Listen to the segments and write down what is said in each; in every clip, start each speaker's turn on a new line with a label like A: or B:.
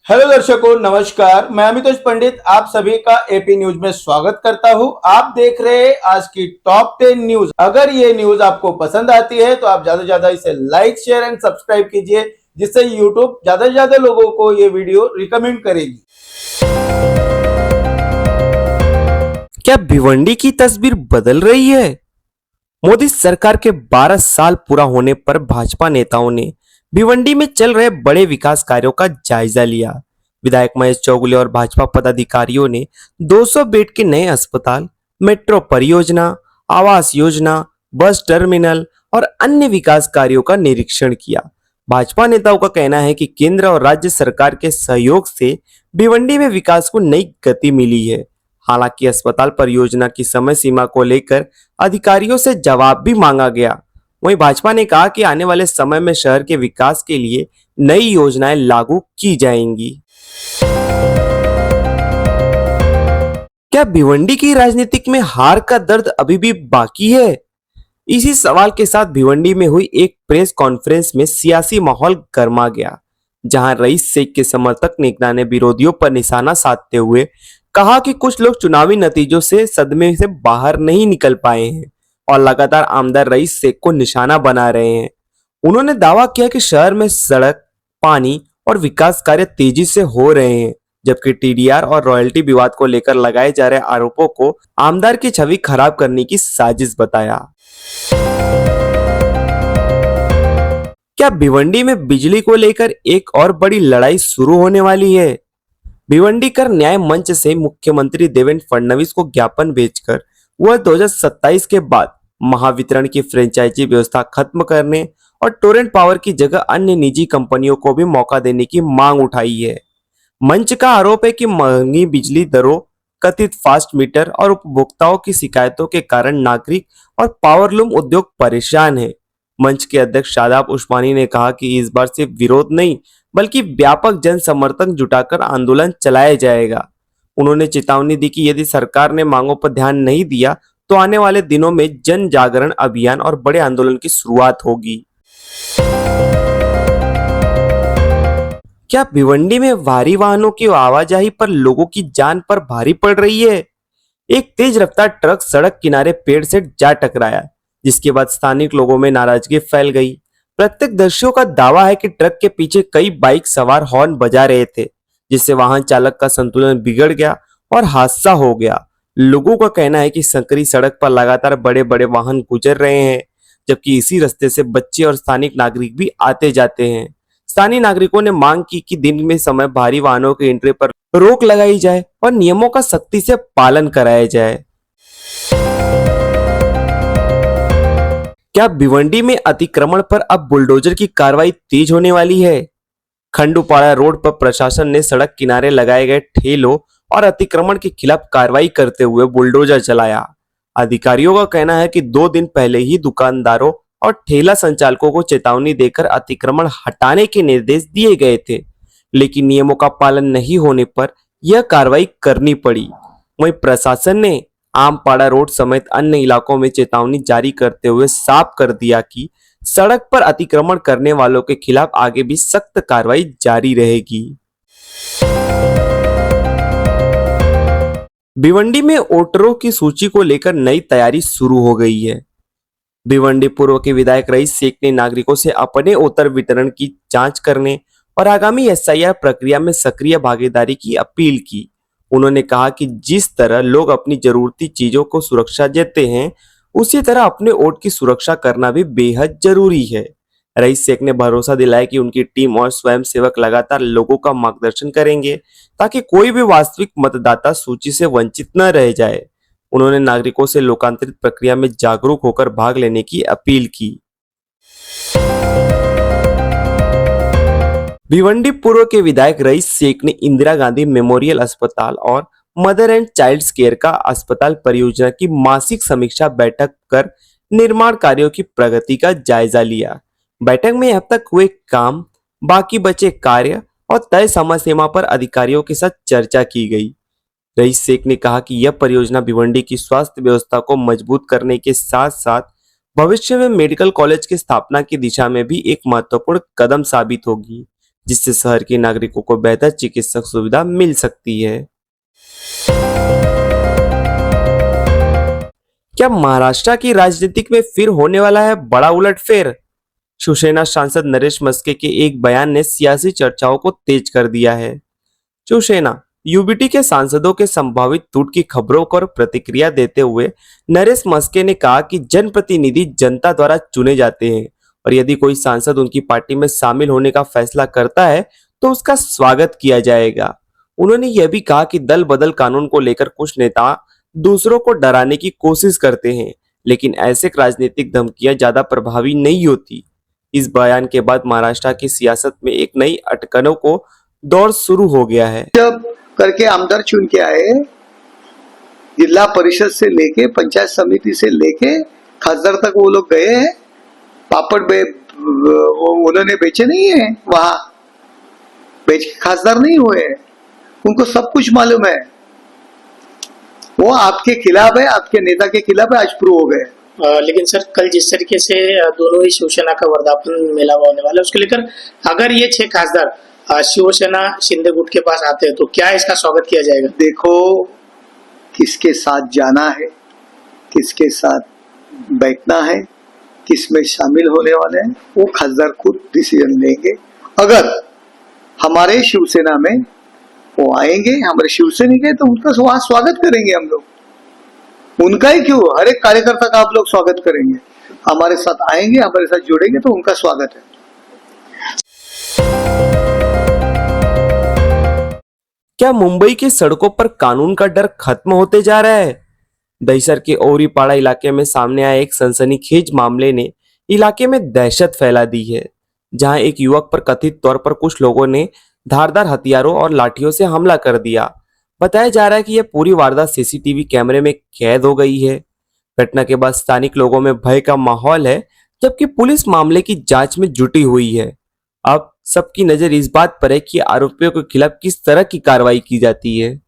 A: Hello दर्शकों, नमस्कार। मैं अमितोष पंडित आप सभी का एपी न्यूज में स्वागत करता हूं। आप देख रहे हैं आज की टॉप 10 न्यूज। अगर ये न्यूज आपको पसंद आती है तो आप ज्यादा से ज्यादा इसे लाइक, शेयर एंड सब्सक्राइब कीजिए, जिससे यूट्यूब ज्यादा से ज्यादा लोगों को ये वीडियो रिकमेंड करेगी।
B: क्या भिवंडी की तस्वीर बदल रही है? मोदी सरकार के 12 साल पूरा होने पर भाजपा नेताओं ने भिवंडी में चल रहे बड़े विकास कार्यों का जायजा लिया। विधायक महेश चौगुले और भाजपा पदाधिकारियों ने 200 बेड के नए अस्पताल, मेट्रो परियोजना, आवास योजना, बस टर्मिनल और अन्य विकास कार्यों का निरीक्षण किया। भाजपा नेताओं का कहना है कि केंद्र और राज्य सरकार के सहयोग से भिवंडी में विकास को नई गति मिली है। हालांकि अस्पताल परियोजना की समय सीमा को लेकर अधिकारियों से जवाब भी मांगा गया। वहीं भाजपा ने कहा कि आने वाले समय में शहर के विकास के लिए नई योजनाएं लागू की जाएंगी। क्या भिवंडी की राजनीतिक में हार का दर्द अभी भी बाकी है? इसी सवाल के साथ भिवंडी में हुई एक प्रेस कॉन्फ्रेंस में सियासी माहौल गर्मा गया, जहां रईस शेख के समर्थक नेता ने विरोधियों पर निशाना साधते हुए कहा कि कुछ लोग चुनावी नतीजों से सदमे से बाहर नहीं निकल पाए हैं और लगातार आमदार रईस शेख को निशाना बना रहे हैं। उन्होंने दावा किया कि शहर में सड़क, पानी और विकास कार्य तेजी से हो रहे हैं, जबकि टीडीआर और रॉयल्टी विवाद को लेकर लगाए जा रहे आरोपों को आमदार की छवि खराब करने की साजिश बताया। क्या भिवंडी में बिजली को लेकर एक और बड़ी लड़ाई शुरू होने वाली है? भिवंडी कर न्याय मंच से मुख्यमंत्री देवेंद्र फडणवीस को ज्ञापन भेजकर वह 2027 के बाद महावितरण की फ्रेंचाइजी व्यवस्था खत्म करने और टोरेंट पावर की जगह अन्य निजी कंपनियों को भी मौका देने की मांग उठाई है। मंच का आरोप है कि महंगी बिजली दरों, कथित फास्ट मीटर और उपभोक्ताओं की शिकायतों के कारण नागरिक और पावरलूम उद्योग परेशान है। मंच के अध्यक्ष शादाब उस्मानी ने कहा कि इस बार सिर्फ विरोध नहीं बल्कि व्यापक जन समर्थन जुटाकर आंदोलन चलाया जाएगा। उन्होंने चेतावनी दी कि यदि सरकार ने मांगों पर ध्यान नहीं दिया तो आने वाले दिनों में जन जागरण अभियान और बड़े आंदोलन की शुरुआत होगी। क्या भिवंडी में भारी वाहनों की आवाजाही पर लोगों की जान पर भारी पड़ रही है? एक तेज रफ्तार ट्रक सड़क किनारे पेड़ से जा टकराया, जिसके बाद स्थानिक लोगों में नाराजगी फैल गई। प्रत्यक्षदर्शियों का दावा है कि ट्रक के पीछे कई बाइक सवार हॉर्न बजा रहे थे, जिससे वाहन चालक का संतुलन बिगड़ गया और हादसा हो गया। लोगों का कहना है कि संकरी सड़क पर लगातार बड़े बड़े वाहन गुजर रहे हैं, जबकि इसी रास्ते से बच्चे और स्थानिक नागरिक भी आते जाते हैं। स्थानीय नागरिकों ने मांग की कि दिन में समय भारी वाहनों के एंट्री पर रोक लगाई जाए और नियमों का सख्ती से पालन कराया जाए। क्या भिवंडी में अतिक्रमण पर अब बुलडोजर की कार्रवाई तेज होने वाली है? खंडूपाड़ा रोड पर प्रशासन ने सड़क किनारे लगाए गए ठेलों और अतिक्रमण के खिलाफ कार्रवाई करते हुए बुलडोजर चलाया। अधिकारियों का कहना है कि 2 दिन पहले ही दुकानदारों और ठेला संचालकों को चेतावनी देकर अतिक्रमण हटाने के निर्देश दिए गए थे, लेकिन नियमों का पालन नहीं होने पर यह कार्रवाई करनी पड़ी। वहीं प्रशासन ने आमपाड़ा रोड समेत अन्य इलाकों में चेतावनी जारी करते हुए साफ कर दिया कि सड़क पर अतिक्रमण करने वालों के खिलाफ आगे भी सख्त कार्रवाई जारी रहेगी। भिवंडी में वोटरों की सूची को लेकर नई तैयारी शुरू हो गई है। भिवंडी पूर्व के विधायक रईस शेख ने नागरिकों से अपने वोटर वितरण की जांच करने और आगामी एसआईआर प्रक्रिया में सक्रिय भागीदारी की अपील की। उन्होंने कहा कि जिस तरह लोग अपनी जरूरती चीजों को सुरक्षा देते हैं, उसी तरह अपने वोट की सुरक्षा करना भी बेहद जरूरी है। रईस शेख ने भरोसा दिलाया कि उनकी टीम और स्वयंसेवक लगातार लोगों का मार्गदर्शन करेंगे ताकि कोई भी वास्तविक मतदाता सूची से वंचित न रह जाए। उन्होंने नागरिकों से लोकांतरित प्रक्रिया में जागरूक होकर भाग लेने की अपील की। भिवंडी पूर्व के विधायक रईस शेख ने इंदिरा गांधी मेमोरियल अस्पताल और मदर एंड चाइल्ड्स केयर का अस्पताल परियोजना की मासिक समीक्षा बैठक कर निर्माण कार्यों की प्रगति का जायजा लिया। बैठक में अब तक हुए काम, बाकी बचे कार्य और तय समय सीमा पर अधिकारियों के साथ चर्चा की गई। रईस शेख ने कहा कि यह परियोजना भिवंडी की स्वास्थ्य व्यवस्था को मजबूत करने के साथ साथ भविष्य में मेडिकल कॉलेज की स्थापना की दिशा में भी एक महत्वपूर्ण कदम साबित होगी। जिससे शहर के नागरिकों को बेहतर चिकित्सक सुविधा मिल सकती है। क्या महाराष्ट्र की राजनीति में फिर होने वाला है बड़ा उलटफेर? शिवसेना सांसद नरेश मस्के के एक बयान ने सियासी चर्चाओं को तेज कर दिया है। शिवसेना यूबीटी के सांसदों के संभावित टूट की खबरों पर प्रतिक्रिया देते हुए नरेश मस्के ने कहा कि जनप्रतिनिधि जनता द्वारा चुने जाते हैं और यदि कोई सांसद उनकी पार्टी में शामिल होने का फैसला करता है तो उसका स्वागत किया जाएगा। उन्होंने यह भी कहा कि दल बदल कानून को लेकर कुछ नेता दूसरों को डराने की कोशिश करते हैं, लेकिन ऐसे राजनीतिक धमकियां ज्यादा प्रभावी नहीं होती। इस बयान के बाद महाराष्ट्र की सियासत में एक नई अटकलों को दौर शुरू हो गया है।
C: जब करके आमदार चुन के आए, जिला परिषद से लेके पंचायत समिति से लेके खासदार तक वो लोग गए हैं। पापड़ उन्होंने बेचे नहीं है, वहां बेच के खासदार नहीं हुए हैं। उनको सब कुछ मालूम है। वो आपके खिलाफ है, आपके नेता के खिलाफ है, आज प्रूव हो गए।
D: लेकिन सर कल जिस तरीके से दोनों ही शिवसेना का वर्धापन मेला होने वाला है, उसको लेकर अगर ये 6 खासदार शिवसेना शिंदे गुट के पास आते हैं तो क्या इसका स्वागत किया जाएगा?
C: देखो किसके साथ जाना है, किसके साथ बैठना है, किस में शामिल होने वाले हैं, वो खासदार खुद डिसीजन लेंगे। अगर हमारे शिवसेना में वो आएंगे, हमारे शिवसेना के, तो उनका वहां स्वागत करेंगे हम लोग। उनका ही क्यों, हर एक कार्यकर्ता का आप लोग स्वागत करेंगे। हमारे साथ आएंगे, हमारे साथ जुड़ेंगे, तो उनका स्वागत है।
B: क्या मुंबई की सड़कों पर कानून का डर खत्म होते जा रहा है? दहिसर के ओरीपाड़ा इलाके में सामने आए एक सनसनीखेज मामले ने इलाके में दहशत फैला दी है, जहां एक युवक पर कथित तौर पर कुछ लोगों ने धारदार हथियारों और लाठियों से हमला कर दिया। बताया जा रहा है कि यह पूरी वारदात सीसीटीवी कैमरे में कैद हो गई है। घटना के बाद स्थानिक लोगों में भय का माहौल है, जबकि पुलिस मामले की जांच में जुटी हुई है। अब सबकी नजर इस बात पर है कि आरोपियों के खिलाफ किस तरह की कार्रवाई की जाती है।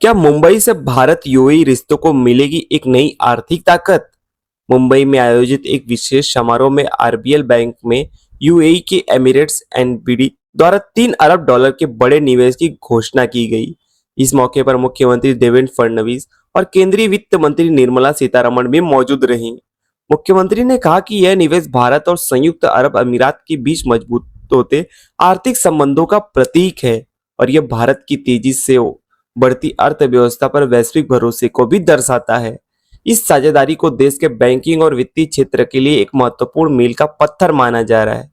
B: क्या मुंबई से भारत यूएई रिश्तों को मिलेगी एक नई आर्थिक ताकत? मुंबई में आयोजित एक विशेष समारोह में आरबीएल बैंक में यूएई के एमिरेट्स एनबीडी द्वारा $3 अरब के बड़े निवेश की घोषणा की गई। इस मौके पर मुख्यमंत्री देवेंद्र फडणवीस और केंद्रीय वित्त मंत्री निर्मला सीतारमण भी मौजूद रहीं। मुख्यमंत्री ने कहा कि यह निवेश भारत और संयुक्त अरब अमीरात के बीच मजबूत होते आर्थिक संबंधों का प्रतीक है और यह भारत की तेजी से बढ़ती अर्थव्यवस्था पर वैश्विक भरोसे को भी दर्शाता है। इस साझेदारी को देश के बैंकिंग और वित्तीय क्षेत्र के लिए एक महत्वपूर्ण मील का पत्थर माना जा रहा है।